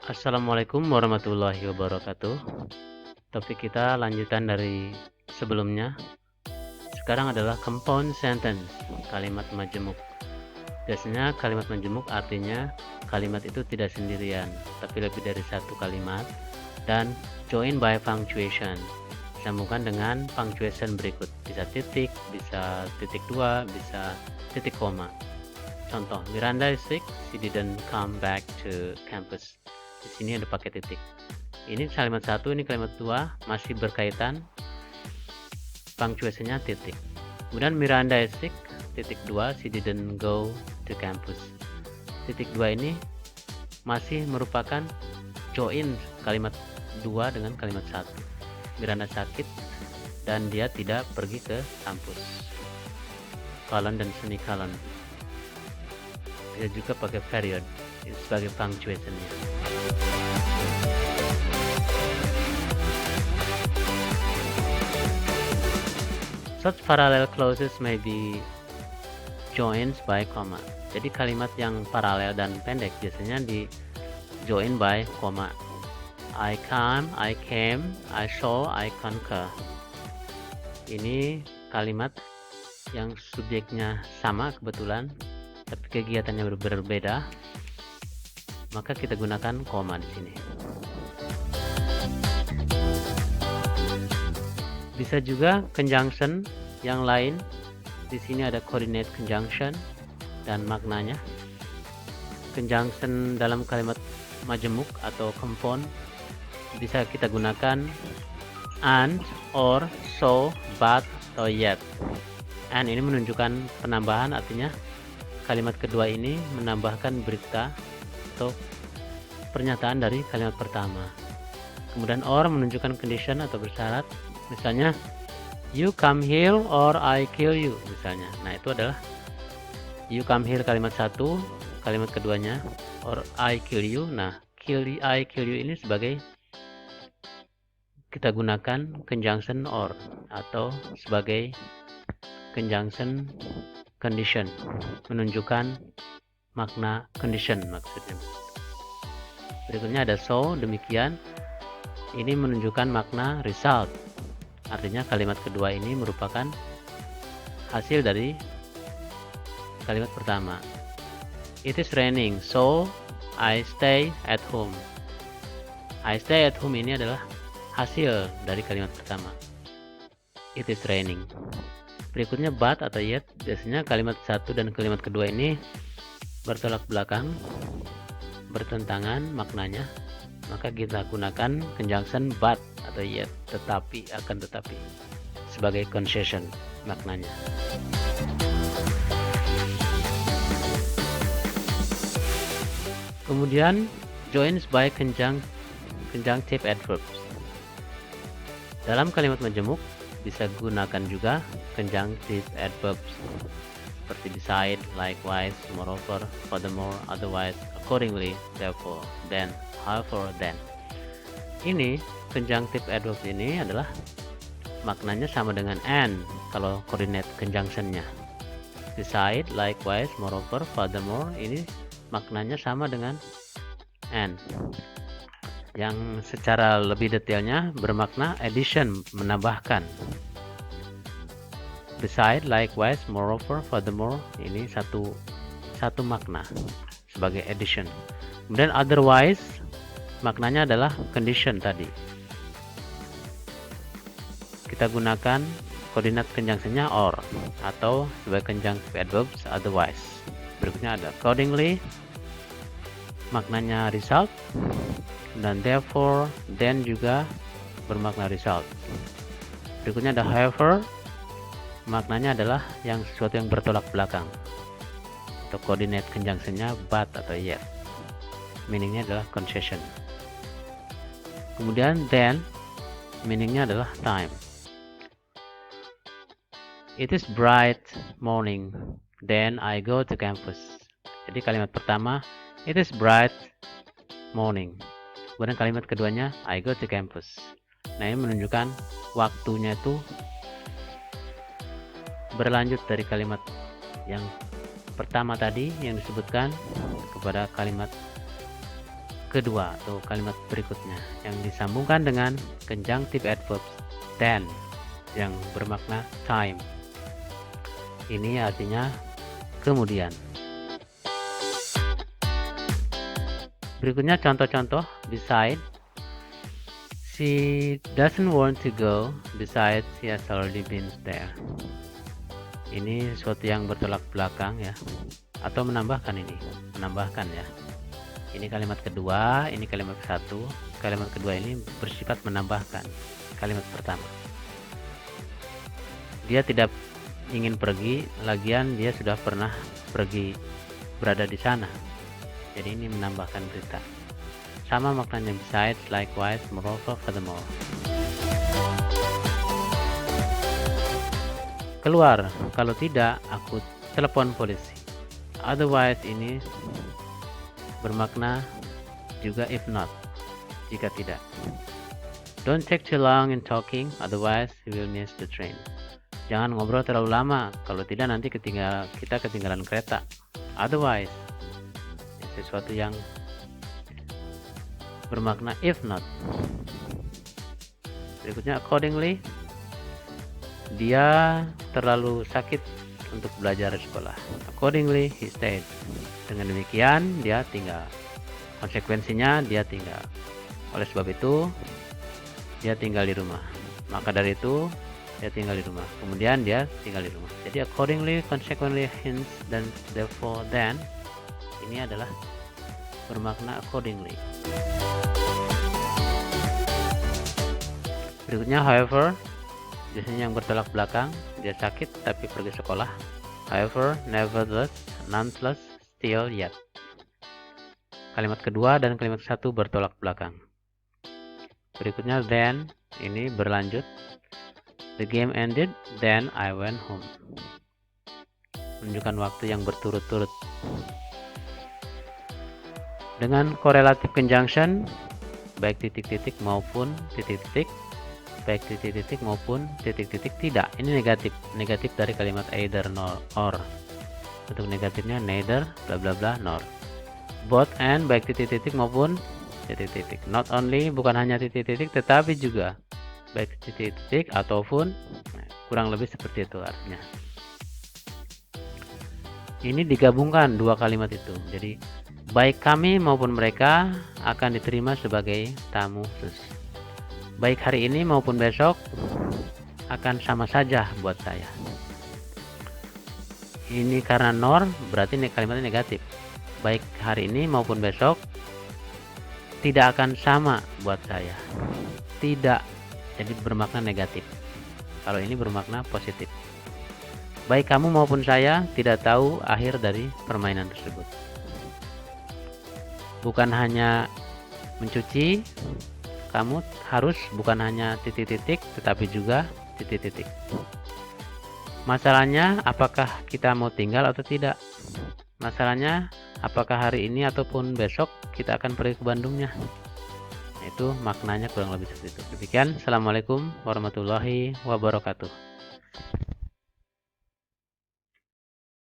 Assalamualaikum warahmatullahi wabarakatuh. Topik kita lanjutan dari sebelumnya. Sekarang adalah compound sentence, kalimat majemuk. Biasanya kalimat majemuk artinya kalimat itu tidak sendirian, tapi lebih dari satu kalimat dan join by punctuation. Sambungkan dengan punctuation berikut, bisa titik, bisa titik dua, bisa titik koma. Contoh, Miranda is sick, she didn't come back to campus. Di sini ada pakai titik. Ini kalimat satu, ini kalimat dua, masih berkaitan, punctuation-nya titik. Kemudian Miranda is sick, titik dua, she didn't go to campus. Titik dua ini masih merupakan join kalimat dua dengan kalimat satu. Miranda sakit dan dia tidak pergi ke kampus. Colon dan semicolon. Bisa juga pakai period sebagai punctuation-nya. Such parallel clauses may be joined by comma. Jadi kalimat yang paralel dan pendek biasanya di join by comma. I come, I came, I saw, I concur. Ini kalimat yang subjeknya sama kebetulan, tapi kegiatannya berbeda. Maka kita gunakan koma di sini. Bisa juga conjunction yang lain. Di sini ada coordinate conjunction dan maknanya. Conjunction dalam kalimat majemuk atau compound bisa kita gunakan and, or, so, but, atau yet. And ini menunjukkan penambahan, artinya kalimat kedua ini menambahkan berita atau pernyataan dari kalimat pertama. Kemudian or menunjukkan condition atau bersyarat. Misalnya, you come here or I kill you, misalnya. Nah, itu adalah you come here kalimat satu, kalimat keduanya, or I kill you. Nah, I kill you ini sebagai kita gunakan conjunction or atau sebagai conjunction condition, menunjukkan makna condition maksudnya. Berikutnya ada so, demikian. Ini menunjukkan makna result. Artinya kalimat kedua ini merupakan hasil dari kalimat pertama. It is raining, so I stay at home. I stay at home ini adalah hasil dari kalimat pertama. It is raining. Berikutnya but atau yet. Biasanya kalimat satu dan kalimat kedua ini bertolak belakang, bertentangan maknanya. Maka kita gunakan conjunction but atau yet, tetapi, akan tetapi, sebagai concession maknanya. Kemudian joins by conjunctive adverbs. Dalam kalimat majemuk bisa gunakan juga conjunctive adverbs seperti beside, likewise, moreover, furthermore, otherwise, accordingly, therefore, then, however, then. Ini conjunctive adverb ini adalah maknanya sama dengan and kalau coordinate conjunctionnya. Beside, likewise, moreover, furthermore, ini maknanya sama dengan and. Yang secara lebih detailnya bermakna addition, menambahkan. Beside, likewise, moreover, furthermore, ini satu makna sebagai addition. Kemudian otherwise, maknanya adalah condition tadi. Kita gunakan koordinat conjunctionnya or atau sebagai conjunctive adverbs otherwise. Berikutnya ada accordingly, maknanya result, dan therefore, then juga bermakna result. Berikutnya ada however, maknanya adalah yang sesuatu yang bertolak belakang. Atau coordinate conjunctionnya but atau yet. Meaningnya adalah concession. Kemudian then, meaningnya adalah time. It is bright morning, then I go to campus. Jadi kalimat pertama, it is bright morning. Kemudian kalimat keduanya, I go to campus. Nah, ini menunjukkan waktunya itu berlanjut dari kalimat yang pertama tadi yang disebutkan kepada kalimat kedua atau kalimat berikutnya yang disambungkan dengan conjunctive adverbs then yang bermakna time. Ini artinya kemudian. Berikutnya contoh-contoh. Beside, she doesn't want to go. Besides, she has already been there. Ini sesuatu yang bertolak belakang ya, atau menambahkan ini, menambahkan ya. Ini kalimat kedua, ini kalimat satu. Kalimat kedua ini bersifat menambahkan kalimat pertama. Dia tidak ingin pergi, lagian dia sudah pernah pergi, berada di sana. Jadi ini menambahkan berita. Sama maknanya besides, likewise, moreover, furthermore. Keluar, kalau tidak aku telepon polisi. Otherwise ini bermakna juga if not, jika tidak. Don't take too long in talking, otherwise you will miss the train. Jangan ngobrol terlalu lama, kalau tidak nanti kita ketinggalan kereta. Otherwise, sesuatu yang bermakna if not. Berikutnya accordingly, dia terlalu sakit untuk belajar di sekolah. Accordingly, he stayed. Dengan demikian, dia tinggal. Konsekuensinya, dia tinggal. Oleh sebab itu, dia tinggal di rumah. Maka dari itu, dia tinggal di rumah. Kemudian dia tinggal di rumah. Jadi accordingly, consequently, hence, dan therefore, then, ini adalah bermakna accordingly. Berikutnya however, biasanya yang bertolak belakang. Dia sakit tapi pergi sekolah. However, nevertheless, nonetheless, still, yet. Kalimat kedua dan kalimat satu bertolak belakang. Berikutnya then, ini berlanjut. The game ended, then I went home. Menunjukkan waktu yang berturut-turut. Dengan correlative conjunction, baik titik-titik maupun titik-titik, baik titik-titik maupun titik-titik tidak. Ini negatif dari kalimat either nor or. Untuk negatifnya neither bla bla bla nor. Both and, baik titik-titik maupun titik-titik. Not only, bukan hanya titik-titik, tetapi juga baik titik-titik ataupun, kurang lebih seperti itu artinya. Ini digabungkan dua kalimat itu. Jadi baik kami maupun mereka akan diterima sebagai tamu khusus. Baik hari ini maupun besok akan sama saja buat saya. Ini karena nor, berarti kalimatnya negatif. Baik hari ini maupun besok tidak akan sama buat saya. Tidak, jadi bermakna negatif. Kalau ini bermakna positif. Baik kamu maupun saya tidak tahu akhir dari permainan tersebut. Bukan hanya mencuci, kamu harus bukan hanya titik-titik, tetapi juga titik-titik. Masalahnya, apakah kita mau tinggal atau tidak? Masalahnya, apakah hari ini ataupun besok kita akan pergi ke Bandungnya? Itu maknanya kurang lebih seperti itu. Demikian, Assalamualaikum warahmatullahi wabarakatuh.